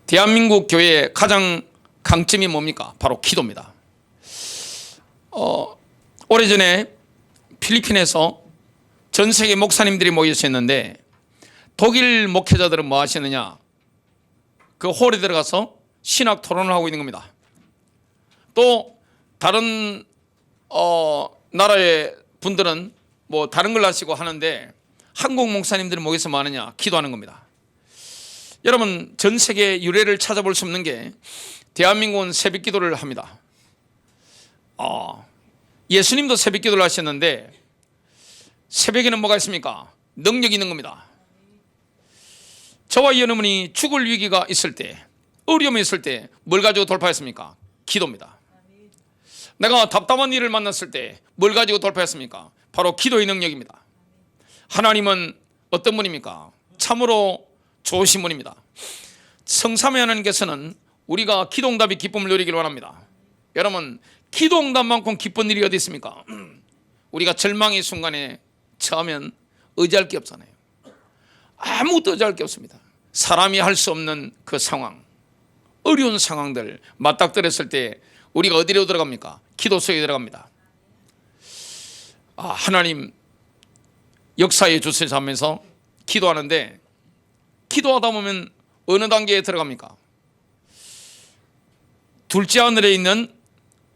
대한민국 교회의 가장 강점이 뭡니까? 바로 기도입니다. 오래전에 필리핀에서 전 세계 목사님들이 모였었는데 독일 목회자들은 뭐 하시느냐? 그 홀에 들어가서 신학 토론을 하고 있는 겁니다. 또 다른 나라의 분들은 뭐 다른 걸 하시고 하는데 한국 목사님들은 모여서 뭐 하느냐? 기도하는 겁니다. 여러분, 전 세계 유래를 찾아볼 수 없는 게 대한민국은 새벽 기도를 합니다. 예수님도 새벽 기도를 하셨는데 새벽에는 뭐가 있습니까? 능력이 있는 겁니다. 저와 여러분이 죽을 위기가 있을 때, 어려움이 있을 때 뭘 가지고 돌파했습니까? 기도입니다. 내가 답답한 일을 만났을 때 뭘 가지고 돌파했습니까? 바로 기도의 능력입니다. 하나님은 어떤 분입니까? 참으로 좋으신 분입니다. 성삼위 하나님께서는 우리가 기도응답의 기쁨을 누리기를 원합니다. 여러분, 기도응답만큼 기쁜 일이 어디 있습니까? 우리가 절망의 순간에 처하면 의지할 게 없잖아요. 아무것도 의지할 게 없습니다. 사람이 할 수 없는 그 상황, 어려운 상황들 맞닥뜨렸을 때 우리가 어디로 들어갑니까? 기도 속에 들어갑니다. 하나님 역사에 주셔서 하면서 기도하는데, 기도하다 보면 어느 단계에 들어갑니까? 둘째 하늘에 있는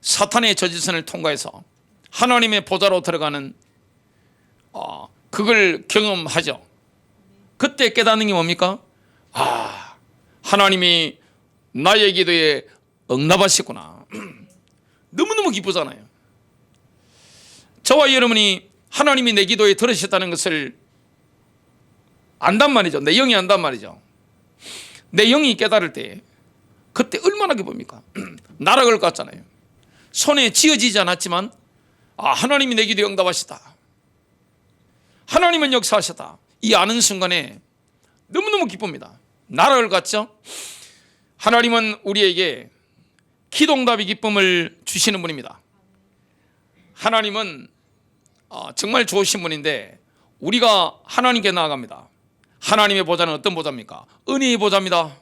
사탄의 저지선을 통과해서 하나님의 보좌로 들어가는 그걸 경험하죠. 그때 깨닫는 게 뭡니까? 하나님이 나의 기도에 응답하시구나. 너무너무 기쁘잖아요. 저와 여러분이 하나님이 내 기도에 들으셨다는 것을 안단 말이죠. 내 영이 안단 말이죠. 내 영이 깨달을 때 그때 얼마나 기쁩니까? 나락을 갔잖아요. 손에 쥐어지지 않았지만 하나님이 내 기도에 응답하시다, 하나님은 역사하셨다, 이 아는 순간에 너무너무 기쁩니다. 나락을 갔죠. 하나님은 우리에게 기도응답의 기쁨을 주시는 분입니다. 하나님은 정말 좋으신 분인데 우리가 하나님께 나아갑니다. 하나님의 보좌는 어떤 보좌입니까? 은혜의 보좌입니다.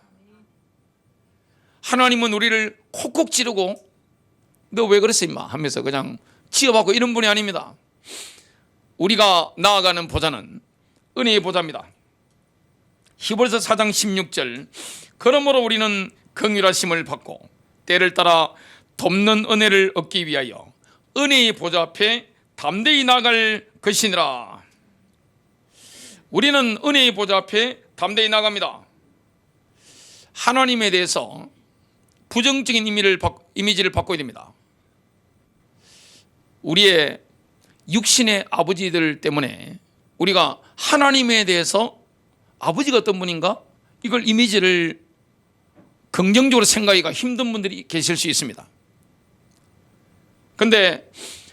하나님은 우리를 콕콕 찌르고 너 왜 그랬어 임마 하면서 그냥 지어받고 이런 분이 아닙니다. 우리가 나아가는 보좌는 은혜의 보좌입니다. 히브리서 4장 16절, 그러므로 우리는 긍휼하심을 받고 때를 따라 돕는 은혜를 얻기 위하여 은혜의 보좌 앞에 담대히 나아갈 것이니라. 우리는 은혜의 보좌 앞에 담대히 나갑니다. 하나님에 대해서 부정적인 이미지를 바꿔야 됩니다. 우리의 육신의 아버지들 때문에 우리가 하나님에 대해서 아버지가 어떤 분인가? 이걸 이미지를 긍정적으로 생각하기가 힘든 분들이 계실 수 있습니다. 그런데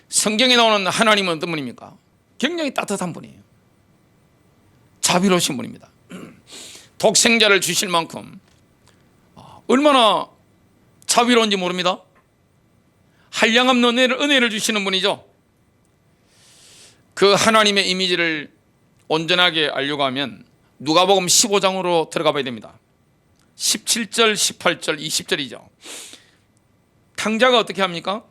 성경에 나오는 하나님은 어떤 분입니까? 굉장히 따뜻한 분이에요. 자비로우신 분입니다. 독생자를 주실 만큼 얼마나 자비로운지 모릅니다. 한량없는 은혜를 주시는 분이죠. 그 하나님의 이미지를 온전하게 알려고 하면 누가복음 15장으로 들어가 봐야 됩니다. 17절, 18절, 20절이죠. 탕자가 어떻게 합니까?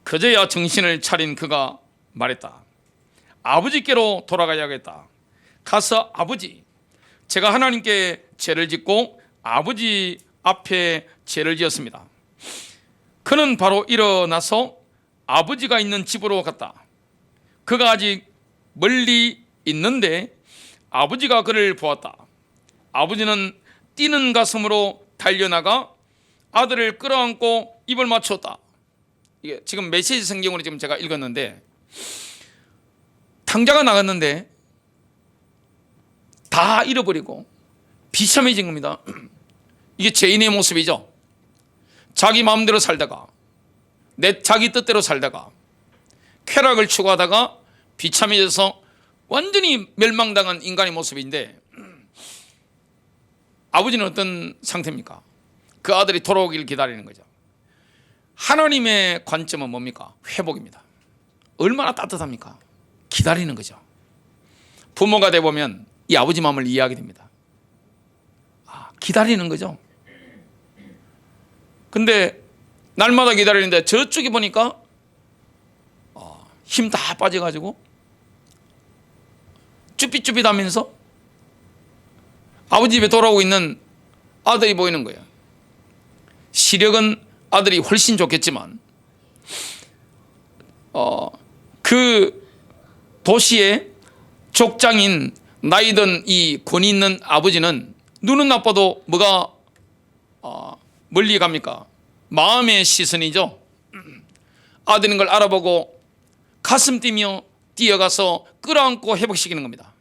그제야 정신을 차린 그가 말했다. 아버지께로 돌아가야겠다. 가서 아버지, 제가 하나님께 죄를 짓고 아버지 앞에 죄를 지었습니다. 그는 바로 일어나서 아버지가 있는 집으로 갔다. 그가 아직 멀리 있는데 아버지가 그를 보았다. 아버지는 뛰는 가슴으로 달려나가 아들을 끌어안고 입을 맞췄다. 이게 지금 메시지 성경으로 지금 제가 읽었는데, 탕자가 나갔는데 다 잃어버리고 비참해진 겁니다. 이게 죄인의 모습이죠. 자기 마음대로 살다가, 자기 뜻대로 살다가, 쾌락을 추구하다가 비참해져서 완전히 멸망당한 인간의 모습인데, 아버지는 어떤 상태입니까? 그 아들이 돌아오길 기다리는 거죠. 하나님의 관점은 뭡니까? 회복입니다. 얼마나 따뜻합니까? 기다리는 거죠. 부모가 되보면 이 아버지 마음을 이해하게 됩니다. 기다리는 거죠. 근데 날마다 기다리는데 저쪽에 보니까 힘 다 빠져가지고 쭈삣쭈삣하면서 아버지 집에 돌아오고 있는 아들이 보이는 거예요. 시력은 아들이 훨씬 좋겠지만 그 도시의 족장인 나이든 이 권위 있는 아버지는 눈은 나빠도 뭐가 멀리 갑니까? 마음의 시선이죠. 아들인 걸 알아보고 가슴 뛰며 뛰어가서 끌어안고 회복시키는 겁니다.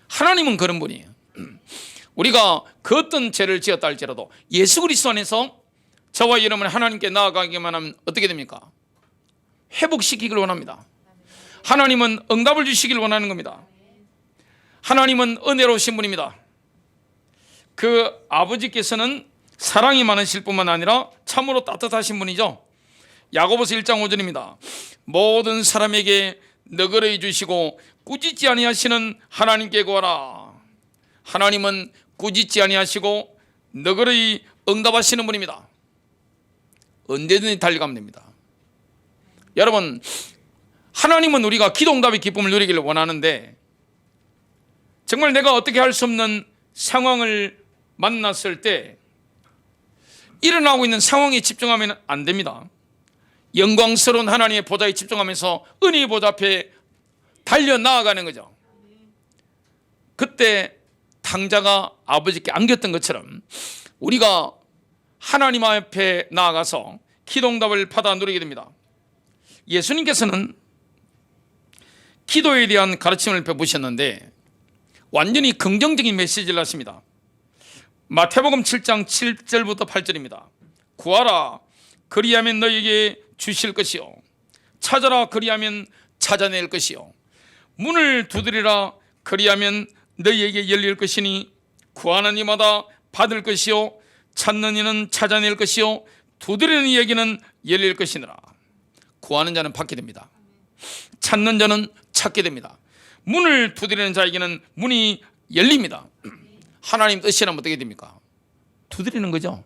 하나님은 그런 분이에요. 우리가 그 어떤 죄를 지었다 할지라도 예수 그리스도 안에서 저와 여러분 하나님께 나아가기만 하면 어떻게 됩니까? 회복시키기를 원합니다. 하나님은 응답을 주시기를 원하는 겁니다. 하나님은 은혜로우신 분입니다. 그 아버지께서는 사랑이 많으실 뿐만 아니라 참으로 따뜻하신 분이죠. 야고보서 1장 5절입니다. 모든 사람에게 너그러이 주시고 꾸짖지 아니하시는 하나님께 구하라. 하나님은 꾸짖지 아니하시고 너그러이 응답하시는 분입니다. 언제든지 달려가면 됩니다. 여러분, 하나님은 우리가 기도 응답의 기쁨을 누리기를 원하는데 정말 내가 어떻게 할 수 없는 상황을 만났을 때 일어나고 있는 상황에 집중하면 안 됩니다. 영광스러운 하나님의 보좌에 집중하면서 은혜의 보좌 앞에 달려나아가는 거죠. 그때 탕자가 아버지께 안겼던 것처럼 우리가 하나님 앞에 나아가서 기도 응답을 받아 누리게 됩니다. 예수님께서는 기도에 대한 가르침을 배우셨는데 완전히 긍정적인 메시지를 하십니다. 마태복음 7장 7절부터 8절입니다. 구하라 그리하면 너에게 주실 것이요 찾아라 그리하면 찾아낼 것이요 문을 두드리라 그리하면 너희에게 열릴 것이니 구하는 이마다 받을 것이요 찾는 이는 찾아낼 것이요 두드리는 이에게는 열릴 것이니라. 구하는 자는 받게 됩니다. 찾는 자는 찾게 됩니다. 문을 두드리는 자에게는 문이 열립니다. 하나님 뜻이라면 어떻게 됩니까? 두드리는 거죠.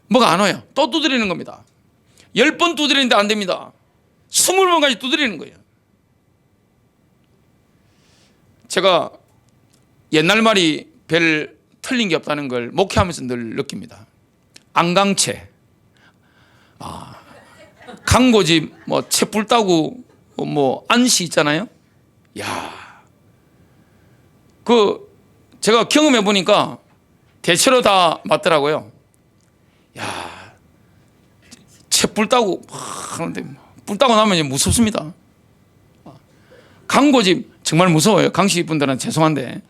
뭐가 안 와요? 또 두드리는 겁니다. 10번 두드리는데 안 됩니다. 20번까지 두드리는 거예요. 제가 옛날 말이 별 틀린 게 없다는 걸 목회하면서 늘 느낍니다. 안강채, 강고집, 채불 따고 안시 있잖아요. 야, 제가 경험해 보니까 대체로 다 맞더라고요. 야, 채불 따고 하는데 불 따고 나면 이제 무섭습니다. 강고집 정말 무서워요. 강씨 분들은 죄송한데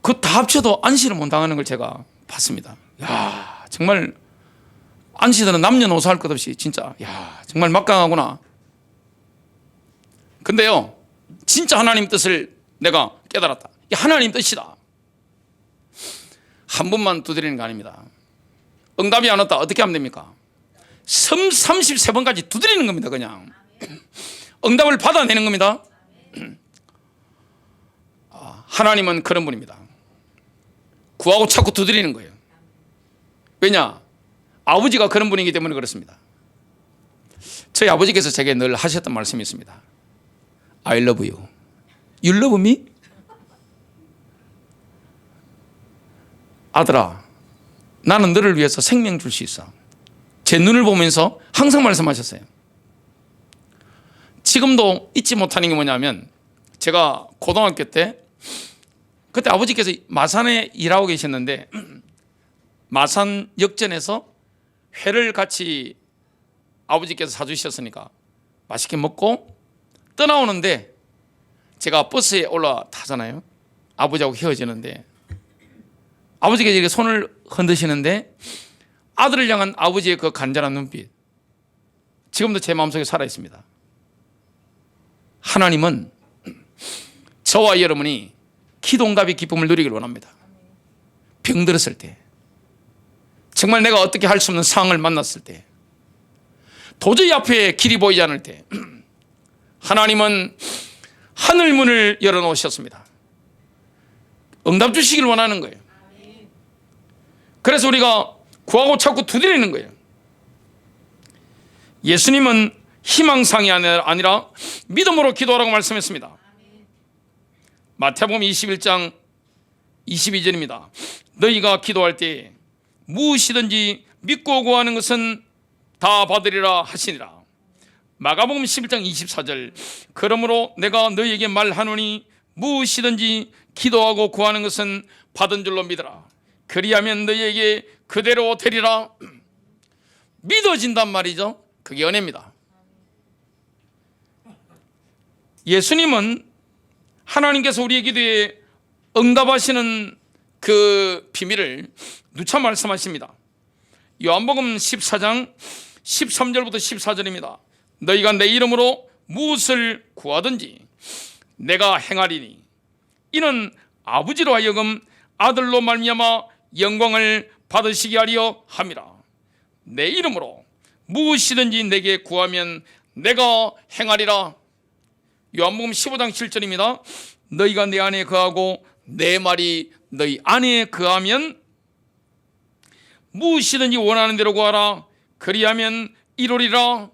그 다 합쳐도 안시를 못 당하는 걸 제가 봤습니다. 야, 정말 안시들은 남녀노소 할 것 없이 진짜 정말 막강하구나. 근데요, 진짜 하나님 뜻을 내가 깨달았다. 이게 하나님 뜻이다. 한 번만 두드리는 거 아닙니다. 응답이 안 왔다 어떻게 하면 됩니까? 33번까지 두드리는 겁니다. 그냥 응답을 받아내는 겁니다. 하나님은 그런 분입니다. 구하고 찾고 두드리는 거예요. 왜냐? 아버지가 그런 분이기 때문에 그렇습니다. 저희 아버지께서 제게 늘 하셨던 말씀이 있습니다. I love you. You love me? 아들아, 나는 너를 위해서 생명 줄 수 있어. 제 눈을 보면서 항상 말씀하셨어요. 지금도 잊지 못하는 게 뭐냐면 제가 고등학교 때 그때 아버지께서 마산에 일하고 계셨는데 마산 역전에서 회를 같이 아버지께서 사주셨으니까 맛있게 먹고 떠나오는데 제가 버스에 올라타잖아요. 아버지하고 헤어지는데 아버지께서 이렇게 손을 흔드시는데 아들을 향한 아버지의 그 간절한 눈빛 지금도 제 마음속에 살아있습니다. 하나님은 저와 여러분이 기도 응답의 기쁨을 누리기를 원합니다. 병들었을 때, 정말 내가 어떻게 할 수 없는 상황을 만났을 때, 도저히 앞에 길이 보이지 않을 때 하나님은 하늘문을 열어놓으셨습니다. 응답 주시길 원하는 거예요. 그래서 우리가 구하고 찾고 두드리는 거예요. 예수님은 희망상이 아니라 믿음으로 기도하라고 말씀했습니다. 마태복음 21장 22절입니다. 너희가 기도할 때 무엇이든지 믿고 구하는 것은 다 받으리라 하시니라. 마가복음 11장 24절 그러므로 내가 너희에게 말하노니 무엇이든지 기도하고 구하는 것은 받은 줄로 믿으라. 그리하면 너희에게 그대로 되리라. 믿어진단 말이죠. 그게 은혜입니다. 예수님은 하나님께서 우리의 기도에 응답하시는 그 비밀을 누차 말씀하십니다. 요한복음 14장 13절부터 14절입니다. 너희가 내 이름으로 무엇을 구하든지 내가 행하리니 이는 아버지로 하여금 아들로 말미암아 영광을 받으시게 하려 함이라. 내 이름으로 무엇이든지 내게 구하면 내가 행하리라. 요한복음 15장 7절입니다. 너희가 내 안에 거하고 내 말이 너희 안에 거하면 무엇이든지 원하는 대로 구하라. 그리하면 이루리라.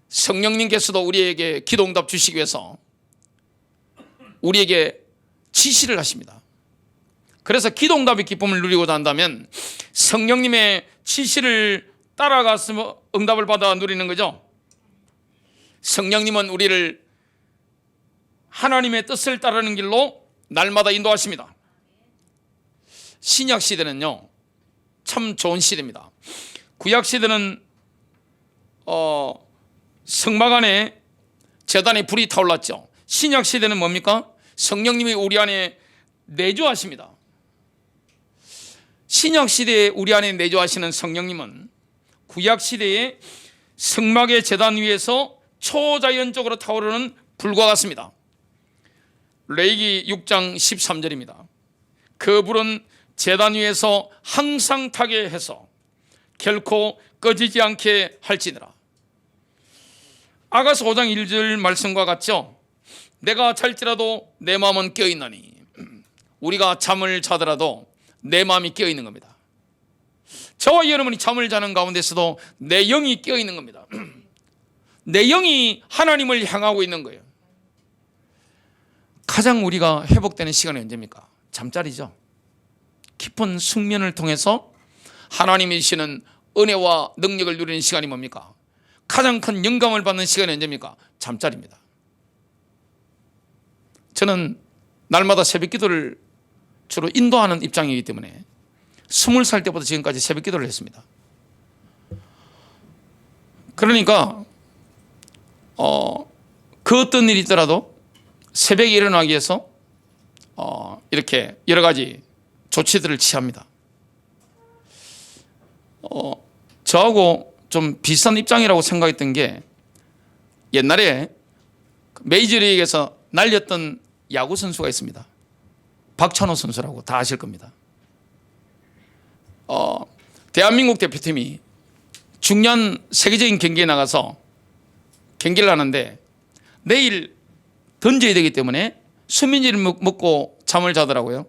성령님께서도 우리에게 기도응답 주시기 위해서 우리에게 지시를 하십니다. 그래서 기도응답의 기쁨을 누리고자 한다면 성령님의 지시를 따라가서 응답을 받아 누리는 거죠. 성령님은 우리를 하나님의 뜻을 따르는 길로 날마다 인도하십니다. 신약 시대는요 참 좋은 시대입니다. 구약 시대는 성막 안에 제단에 불이 타올랐죠. 신약 시대는 뭡니까? 성령님이 우리 안에 내주하십니다. 신약 시대에 우리 안에 내주하시는 성령님은 구약 시대에 성막의 제단 위에서 초자연적으로 타오르는 불과 같습니다. 레위기 6장 13절입니다. 그 불은 제단 위에서 항상 타게 해서 결코 꺼지지 않게 할지니라. 아가서 5장 1절 말씀과 같죠. 내가 잘지라도 내 마음은 깨어있나니. 우리가 잠을 자더라도 내 마음이 깨어있는 겁니다. 저와 여러분이 잠을 자는 가운데서도 내 영이 깨어있는 겁니다. 내 영이 하나님을 향하고 있는 거예요. 가장 우리가 회복되는 시간이 언제입니까? 잠자리죠. 깊은 숙면을 통해서 하나님이 주시는 은혜와 능력을 누리는 시간이 뭡니까? 가장 큰 영감을 받는 시간이 언제입니까? 잠자리입니다. 저는 날마다 새벽 기도를 주로 인도하는 입장이기 때문에 20살 때부터 지금까지 새벽 기도를 했습니다. 그러니까 그 어떤 일이 있더라도 새벽에 일어나기 위해서 이렇게 여러 가지 조치들을 취합니다. 저하고 좀 비슷한 입장이라고 생각했던 게 옛날에 메이저리그에서 날렸던 야구 선수가 있습니다. 박찬호 선수라고 다 아실 겁니다. 대한민국 대표팀이 중요한 세계적인 경기에 나가서 경기를 하는데 내일 던져야 되기 때문에 수면제를 먹고 잠을 자더라고요.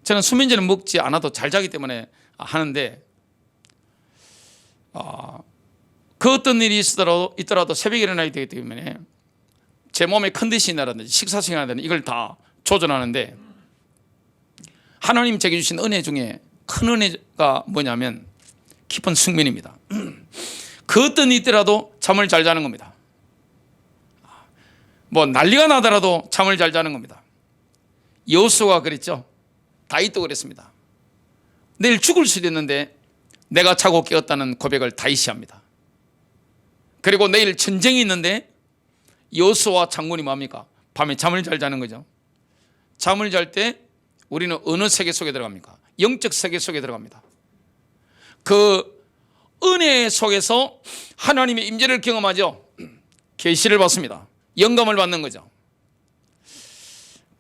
저는 수면제를 먹지 않아도 잘 자기 때문에 하는데 그 어떤 일이 있더라도 새벽에 일어나야 되기 때문에 제 몸의 컨디션이라든지 식사 시간이라든지 이걸 다 조절하는데 하나님 제게 주신 은혜 중에 큰 은혜가 뭐냐면 깊은 숙면입니다. 그 어떤 일이 있더라도 잠을 잘 자는 겁니다. 뭐 난리가 나더라도 잠을 잘 자는 겁니다. 여호수아가 그랬죠. 다윗도 그랬습니다. 내일 죽을 수도 있는데 내가 자고 깨었다는 고백을 다윗이 합니다. 그리고 내일 전쟁이 있는데 여호수아 장군이 뭡니까? 밤에 잠을 잘 자는 거죠. 잠을 잘 때 우리는 어느 세계 속에 들어갑니까? 영적 세계 속에 들어갑니다. 그 은혜 속에서 하나님의 임재를 경험하죠. 계시를 받습니다. 영감을 받는 거죠.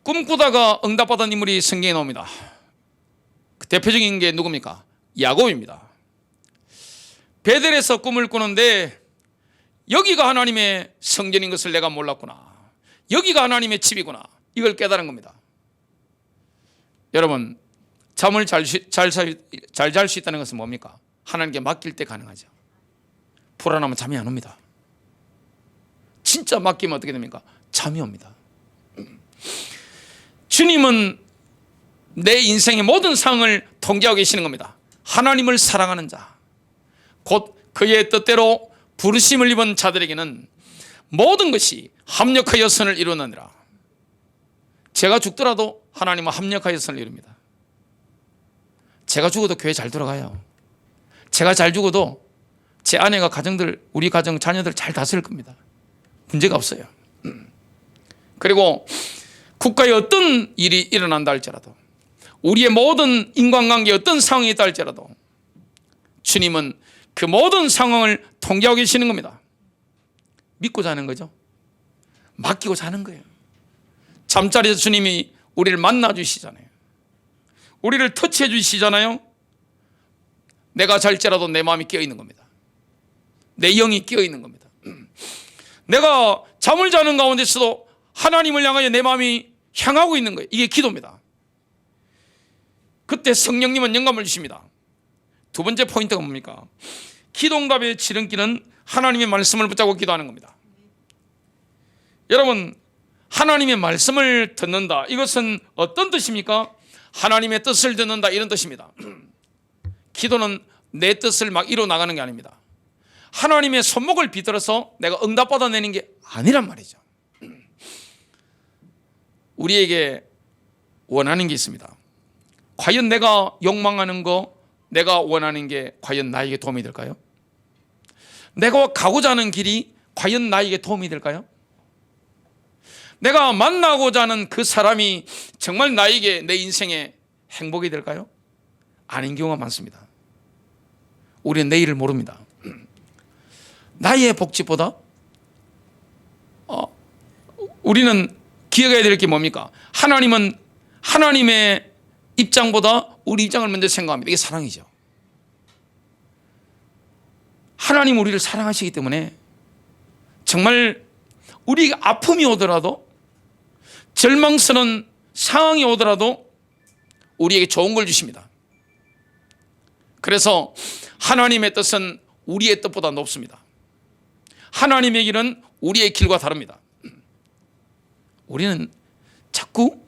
꿈꾸다가 응답받은 인물이 성경에 나옵니다. 그 대표적인 게 누굽니까? 야곱입니다. 베델에서 꿈을 꾸는데 여기가 하나님의 성전인 것을 내가 몰랐구나. 여기가 하나님의 집이구나. 이걸 깨달은 겁니다. 여러분, 잠을 잘 잘 수 있다는 것은 뭡니까? 하나님께 맡길 때 가능하죠. 불안하면 잠이 안 옵니다. 진짜 맡기면 어떻게 됩니까? 잠이 옵니다. 주님은 내 인생의 모든 상황을 통제하고 계시는 겁니다. 하나님을 사랑하는 자, 곧 그의 뜻대로 부르심을 입은 자들에게는 모든 것이 합력하여 선을 이루느니라. 제가 죽더라도 하나님은 합력하여 선을 이룹니다. 제가 죽어도 교회 잘 돌아가요. 제가 잘 죽어도 제 아내가 가정들, 우리 가정 자녀들 잘 다스릴 겁니다. 문제가 없어요. 그리고 국가에 어떤 일이 일어난다 할지라도, 우리의 모든 인간관계에 어떤 상황이 있다 할지라도 주님은 그 모든 상황을 통제하고 계시는 겁니다. 믿고 자는 거죠. 맡기고 자는 거예요. 잠자리에서 주님이 우리를 만나 주시잖아요. 우리를 터치해 주시잖아요. 내가 잘지라도 내 마음이 깨어 있는 겁니다. 내 영이 깨어 있는 겁니다. 내가 잠을 자는 가운데서도 하나님을 향하여 내 마음이 향하고 있는 거예요. 이게 기도입니다. 그때 성령님은 영감을 주십니다. 두 번째 포인트가 뭡니까? 기도응답의 지름길은 하나님의 말씀을 붙잡고 기도하는 겁니다. 여러분, 하나님의 말씀을 듣는다, 이것은 어떤 뜻입니까? 하나님의 뜻을 듣는다, 이런 뜻입니다. 기도는 내 뜻을 막 이뤄 나가는 게 아닙니다. 하나님의 손목을 비틀어서 내가 응답받아내는 게 아니란 말이죠. 우리에게 원하는 게 있습니다. 과연 내가 욕망하는 거, 내가 원하는 게 과연 나에게 도움이 될까요? 내가 가고자 하는 길이 과연 나에게 도움이 될까요? 내가 만나고자 하는 그 사람이 정말 나에게, 내 인생에 행복이 될까요? 아닌 경우가 많습니다. 우리는 내일을 모릅니다. 나의 복지보다 우리는 기억해야 될 게 뭡니까? 하나님은 하나님의 입장보다 우리 입장을 먼저 생각합니다. 이게 사랑이죠. 하나님 우리를 사랑하시기 때문에 정말 우리가 아픔이 오더라도, 절망스러운 상황이 오더라도 우리에게 좋은 걸 주십니다. 그래서 하나님의 뜻은 우리의 뜻보다 높습니다. 하나님의 길은 우리의 길과 다릅니다. 우리는 자꾸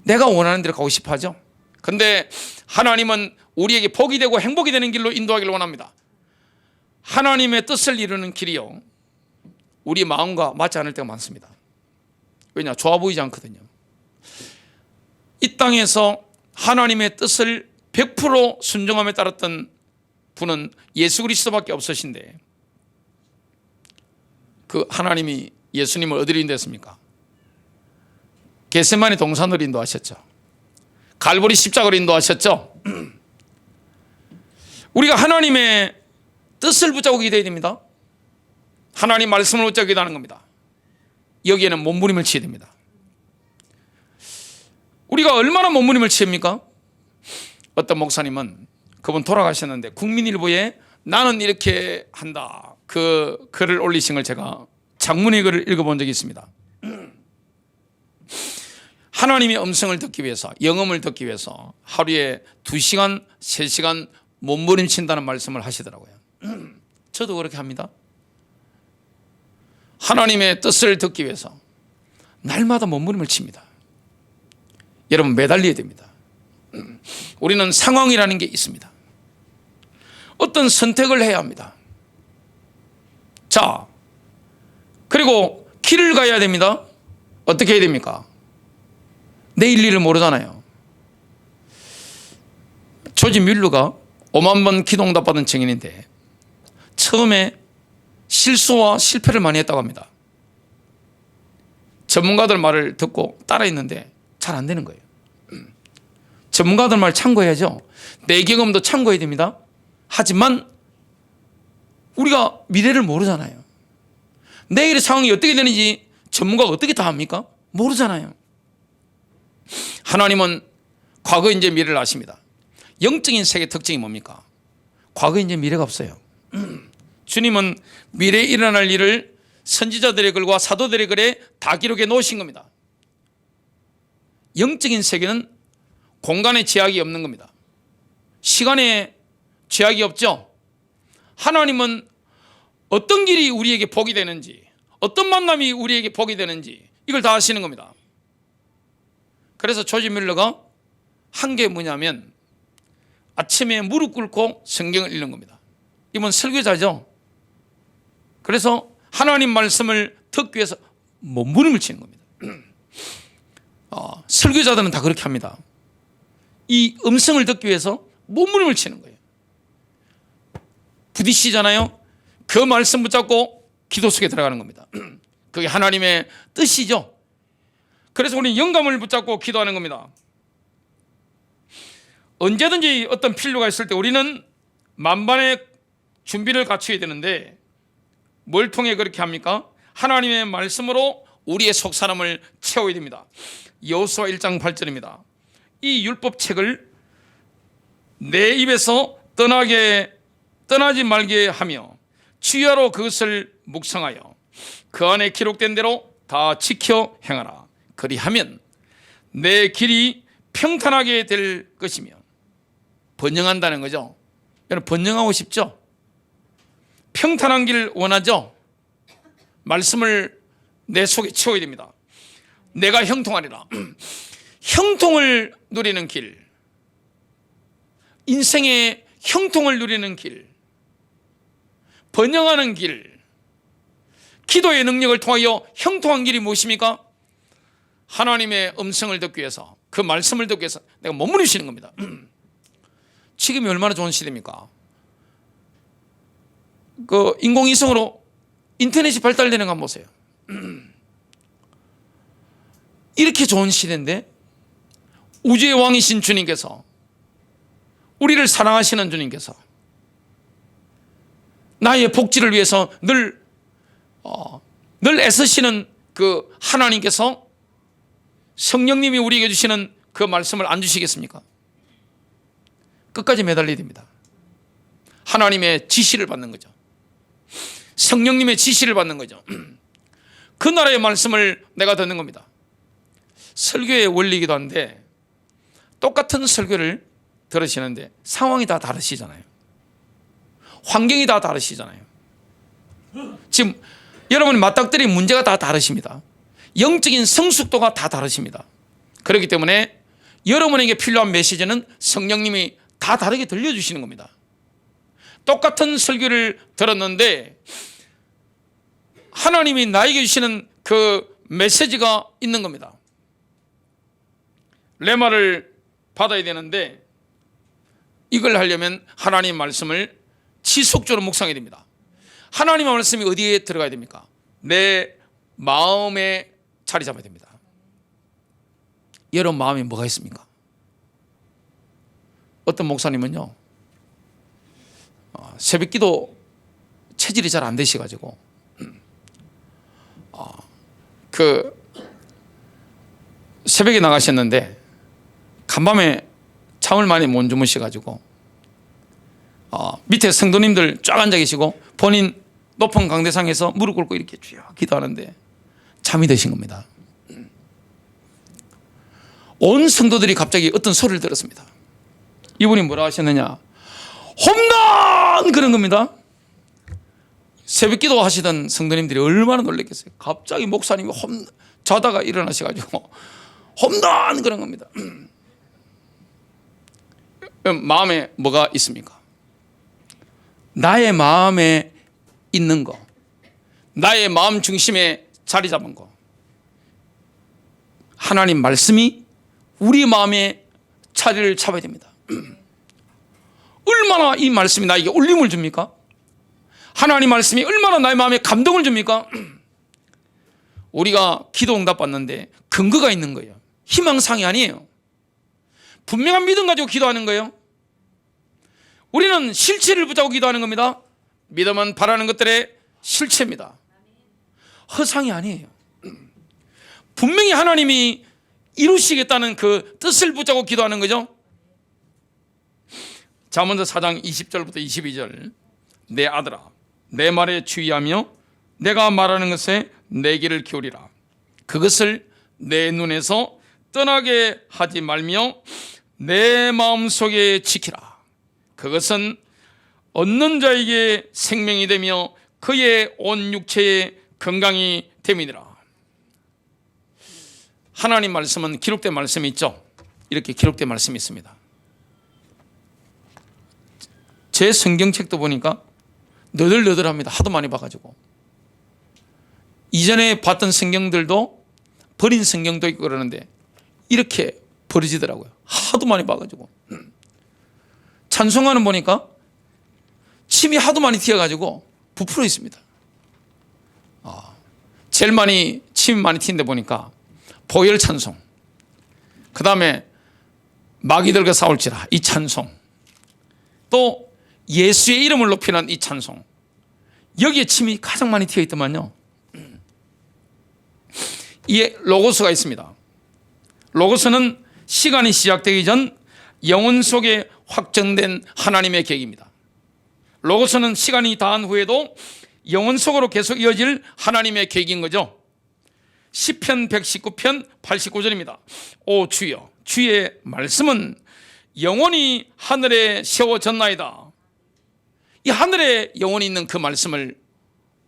내가 원하는 대로 가고 싶어 하죠. 그런데 하나님은 우리에게 복이 되고 행복이 되는 길로 인도하기를 원합니다. 하나님의 뜻을 이루는 길이요, 우리 마음과 맞지 않을 때가 많습니다. 왜냐? 좋아 보이지 않거든요. 이 땅에서 하나님의 뜻을 100% 순종함에 따랐던 분은 예수 그리스도밖에 없으신데, 그 하나님이 예수님을 어디로 인도했습니까? 겟세마네 동산으로 인도하셨죠. 갈보리 십자가로 인도하셨죠. 우리가 하나님의 뜻을 붙잡고 기도해야 됩니다. 하나님 말씀을 붙잡고 기도하는 겁니다. 여기에는 몸부림을 치어야 됩니다. 우리가 얼마나 몸부림을 치입니까? 어떤 목사님은, 그분 돌아가셨는데 국민일보에 나는 이렇게 한다, 그 글을 올리신 걸 제가 장문의 글을 읽어본 적이 있습니다. 하나님의 음성을 듣기 위해서, 영음을 듣기 위해서 하루에 2시간, 3시간 몸부림친다는 말씀을 하시더라고요. 저도 그렇게 합니다. 하나님의 뜻을 듣기 위해서 날마다 몸부림을 칩니다. 여러분, 매달려야 됩니다. 우리는 상황이라는 게 있습니다. 어떤 선택을 해야 합니다. 자, 그리고 길을 가야 됩니다. 어떻게 해야 됩니까? 내일 일을 모르잖아요. 조지 뮬러가 5만 번 기도응답 받은 증인인데 처음에 실수와 실패를 많이 했다고 합니다. 전문가들 말을 듣고 따라했는데 잘 안 되는 거예요. 전문가들 말 참고해야죠. 내 경험도 참고해야 됩니다. 하지만 우리가 미래를 모르잖아요. 내일의 상황이 어떻게 되는지 전문가가 어떻게 다 합니까? 모르잖아요. 하나님은 과거인지 미래를 아십니다. 영적인 세계 특징이 뭡니까? 과거인지 미래가 없어요. 주님은 미래에 일어날 일을 선지자들의 글과 사도들의 글에 다 기록해 놓으신 겁니다. 영적인 세계는 공간에 제약이 없는 겁니다. 시간에 제약이 없죠. 하나님은 어떤 길이 우리에게 복이 되는지, 어떤 만남이 우리에게 복이 되는지 이걸 다 아시는 겁니다. 그래서 조지 밀러가 한 게 뭐냐면 아침에 무릎 꿇고 성경을 읽는 겁니다. 이분 설교자죠. 그래서 하나님 말씀을 듣기 위해서 몸부림을 치는 겁니다. 설교자들은 다 그렇게 합니다. 이 음성을 듣기 위해서 몸부림을 치는 거예요. 부딪히잖아요. 그 말씀 붙잡고 기도 속에 들어가는 겁니다. 그게 하나님의 뜻이죠. 그래서 우리는 영감을 붙잡고 기도하는 겁니다. 언제든지 어떤 필요가 있을 때 우리는 만반의 준비를 갖춰야 되는데 뭘 통해 그렇게 합니까? 하나님의 말씀으로 우리의 속사람을 채워야 됩니다. 여호수아 1장 8절입니다. 이 율법책을 내 입에서 떠나지 말게 하며 주야로 그것을 묵상하여 그 안에 기록된 대로 다 지켜 행하라. 그리하면 내 길이 평탄하게 될 것이며. 번영한다는 거죠. 여러분 번영하고 싶죠? 평탄한 길 원하죠? 말씀을 내 속에 채워야 됩니다. 내가 형통하리라. 형통을 누리는 길, 인생의 형통을 누리는 길, 번영하는 길, 기도의 능력을 통하여 형통한 길이 무엇입니까? 하나님의 음성을 듣기 위해서, 그 말씀을 듣기 위해서 내가 머무르시는 겁니다. 지금이 얼마나 좋은 시대입니까? 그 인공위성으로 인터넷이 발달되는 거 한번 보세요. 이렇게 좋은 시대인데 우주의 왕이신 주님께서, 우리를 사랑하시는 주님께서 나의 복지를 위해서 늘 애쓰시는 그 하나님께서 성령님이 우리에게 주시는 그 말씀을 안 주시겠습니까? 끝까지 매달려야 됩니다. 하나님의 지시를 받는 거죠. 성령님의 지시를 받는 거죠. 그 나라의 말씀을 내가 듣는 겁니다. 설교의 원리이기도 한데 똑같은 설교를 들으시는데 상황이 다 다르시잖아요. 환경이 다 다르시잖아요. 지금 여러분이 맞닥뜨린 문제가 다 다르십니다. 영적인 성숙도가 다 다르십니다. 그렇기 때문에 여러분에게 필요한 메시지는 성령님이 다 다르게 들려주시는 겁니다. 똑같은 설교를 들었는데 하나님이 나에게 주시는 그 메시지가 있는 겁니다. 레마를 받아야 되는데 이걸 하려면 하나님 말씀을 지속적으로 묵상해야 됩니다. 하나님의 말씀이 어디에 들어가야 됩니까? 내 마음에 자리 잡아야 됩니다. 여러분 마음에 뭐가 있습니까? 어떤 목사님은요, 새벽기도 체질이 잘 안 되셔가지고 그 새벽에 나가셨는데 간밤에 잠을 많이 못 주무셔가지고 밑에 성도님들 쫙 앉아 계시고 본인 높은 강대상에서 무릎 꿇고 이렇게 쭉 기도하는데 잠이 드신 겁니다. 온 성도들이 갑자기 어떤 소리를 들었습니다. 이분이 뭐라 하셨느냐, 홈런! 그런 겁니다. 새벽기도 하시던 성도님들이 얼마나 놀랐겠어요. 갑자기 목사님이 자다가 일어나셔가지고 홈런! 그런 겁니다. 마음에 뭐가 있습니까? 나의 마음에 있는 거, 나의 마음 중심에 자리 잡은 거, 하나님 말씀이 우리 마음에 자리를 잡아야 됩니다. 얼마나 이 말씀이 나에게 울림을 줍니까? 하나님 말씀이 얼마나 나의 마음에 감동을 줍니까? 우리가 기도 응답 받는데 근거가 있는 거예요. 희망사항이 아니에요. 분명한 믿음 가지고 기도하는 거예요. 우리는 실체를 붙잡고 기도하는 겁니다. 믿음은 바라는 것들의 실체입니다. 허상이 아니에요. 분명히 하나님이 이루시겠다는 그 뜻을 붙잡고 기도하는 거죠. 잠언서 4장 20절부터 22절. 내 아들아, 내 말에 주의하며 내가 말하는 것에 내 귀를 기울이라. 그것을 내 눈에서 떠나게 하지 말며 내 마음속에 지키라. 그것은 얻는 자에게 생명이 되며 그의 온 육체의 건강이 됨이니라. 하나님 말씀은 기록된 말씀이 있죠. 이렇게 기록된 말씀이 있습니다. 제 성경책도 보니까 너덜너덜합니다. 하도 많이 봐가지고. 이전에 봤던 성경들도 버린 성경도 있고 그러는데 이렇게 버려지더라고요. 하도 많이 봐가지고. 찬송가는 보니까 침이 하도 많이 튀어가지고 부풀어 있습니다. 제일 많이 침 많이 튀는데 보니까 보혈 찬송, 그 다음에 마귀들과 싸울지라 이 찬송, 또 예수의 이름을 높이는 이 찬송, 여기에 침이 가장 많이 튀어 있더만요. 이 로고스가 있습니다. 로고스는 시간이 시작되기 전 영혼 속에 확정된 하나님의 계획입니다. 로고스는 시간이 다한 후에도 영혼 속으로 계속 이어질 하나님의 계획인 거죠. 시편 119편 89절입니다. 오 주여, 주의 말씀은 영원히 하늘에 세워졌나이다. 이 하늘에 영원히 있는 그 말씀을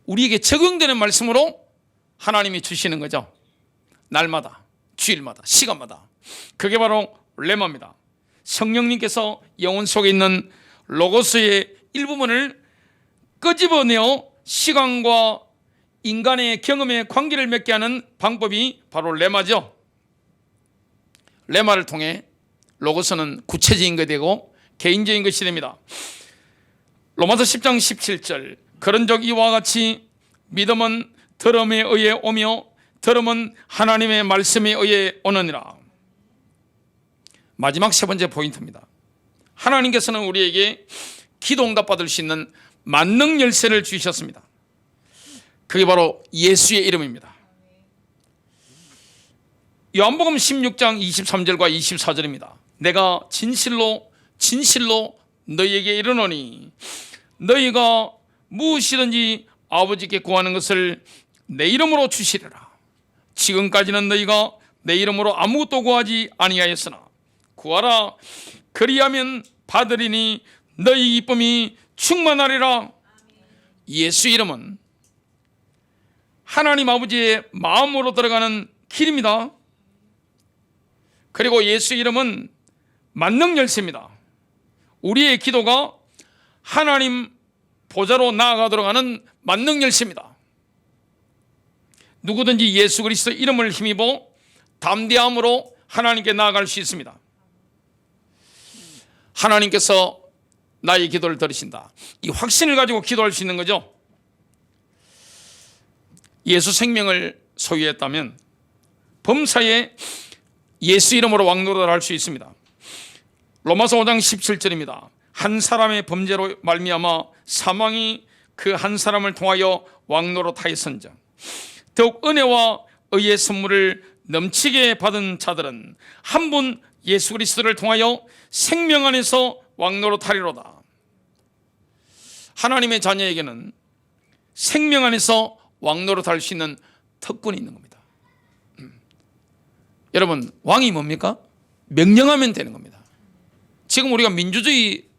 우리에게 적용되는 말씀으로 하나님이 주시는 거죠. 날마다, 주일마다, 시간마다. 그게 바로 레마입니다. 성령님께서 영혼 속에 있는 로고스의 일부분을 끄집어내어 시간과 인간의 경험의 관계를 맺게 하는 방법이 바로 레마죠. 레마를 통해 로고스는 구체적인 것이 되고 개인적인 것이 됩니다. 로마서 10장 17절, 그런즉 이와 같이 믿음은 들음에 의해 오며 들음은 하나님의 말씀에 의해 오느니라. 마지막 세 번째 포인트입니다. 하나님께서는 우리에게 기도 응답 받을 수 있는 만능 열쇠를 주셨습니다. 그게 바로 예수의 이름입니다. 요한복음 16장 23절과 24절입니다. 내가 진실로 진실로 너희에게 이르노니 너희가 무엇이든지 아버지께 구하는 것을 내 이름으로 주시리라. 지금까지는 너희가 내 이름으로 아무것도 구하지 아니하였으나 구하라, 그리하면 받으리니 너희 기쁨이 충만하리라. 예수 이름은 하나님 아버지의 마음으로 들어가는 길입니다. 그리고 예수 이름은 만능 열쇠입니다. 우리의 기도가 하나님 보좌로 나아가도록 하는 만능 열쇠입니다. 누구든지 예수 그리스도 이름을 힘입어 담대함으로 하나님께 나아갈 수 있습니다. 하나님께서 나의 기도를 들으신다. 이 확신을 가지고 기도할 수 있는 거죠. 예수 생명을 소유했다면 범사에 예수 이름으로 왕노릇을 할 수 있습니다. 로마서 5장 17절입니다. 한 사람의 범죄로 말미암아 사망이 그 한 사람을 통하여 왕노릇하였은즉 더욱 은혜와 의의 선물을 넘치게 받은 자들은 한 분 예수 그리스도를 통하여 생명 안에서 왕노릇하리로다. 하나님의 자녀에게는 생명 안에서 왕노릇할 수 있는 특권이 있는 겁니다. 여러분, 왕이 뭡니까? 명령하면 되는 겁니다. 지금 우리가 민주주의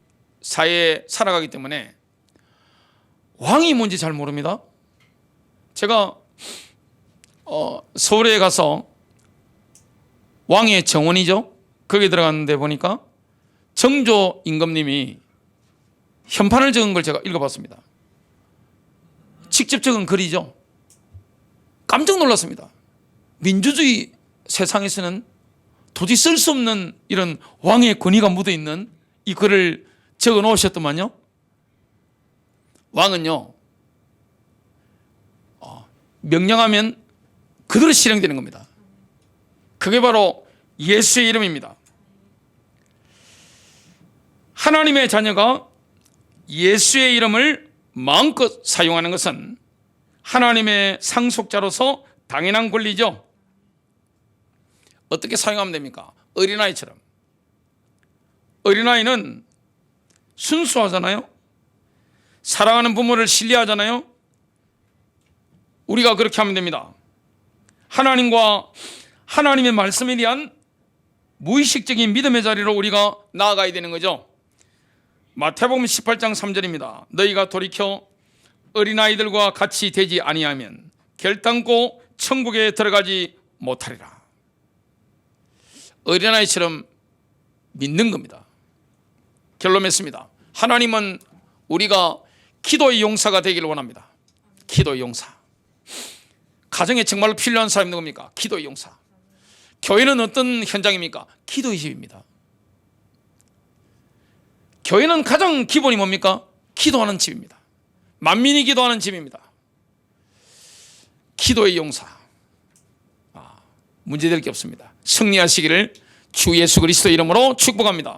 사회에 살아가기 때문에 왕이 뭔지 잘 모릅니다. 제가 서울에 가서 왕의 정원이죠, 거기 들어갔는데 보니까 정조 임금님이 현판을 적은 걸 제가 읽어봤습니다. 직접 적은 글이죠. 깜짝 놀랐습니다. 민주주의 세상에서는 도저히 쓸 수 없는 이런 왕의 권위가 묻어있는 이 글을 적어 놓으셨더만요. 왕은요, 명령하면 그대로 실행되는 겁니다. 그게 바로 예수의 이름입니다. 하나님의 자녀가 예수의 이름을 마음껏 사용하는 것은 하나님의 상속자로서 당연한 권리죠. 어떻게 사용하면 됩니까? 어린아이처럼. 어린아이는 순수하잖아요. 사랑하는 부모를 신뢰하잖아요. 우리가 그렇게 하면 됩니다. 하나님과 하나님의 말씀에 대한 무의식적인 믿음의 자리로 우리가 나아가야 되는 거죠. 마태복음 18장 3절입니다. 너희가 돌이켜 어린아이들과 같이 되지 아니하면 결단코 천국에 들어가지 못하리라. 어린아이처럼 믿는 겁니다. 결론 맺습니다. 하나님은 우리가 기도의 용사가 되기를 원합니다. 기도의 용사. 가정에 정말로 필요한 사람이 누굽니까? 기도의 용사. 교회는 어떤 현장입니까? 기도의 집입니다. 교회는 가장 기본이 뭡니까? 기도하는 집입니다. 만민이 기도하는 집입니다. 기도의 용사. 문제될 게 없습니다. 승리하시기를 주 예수 그리스도 이름으로 축복합니다.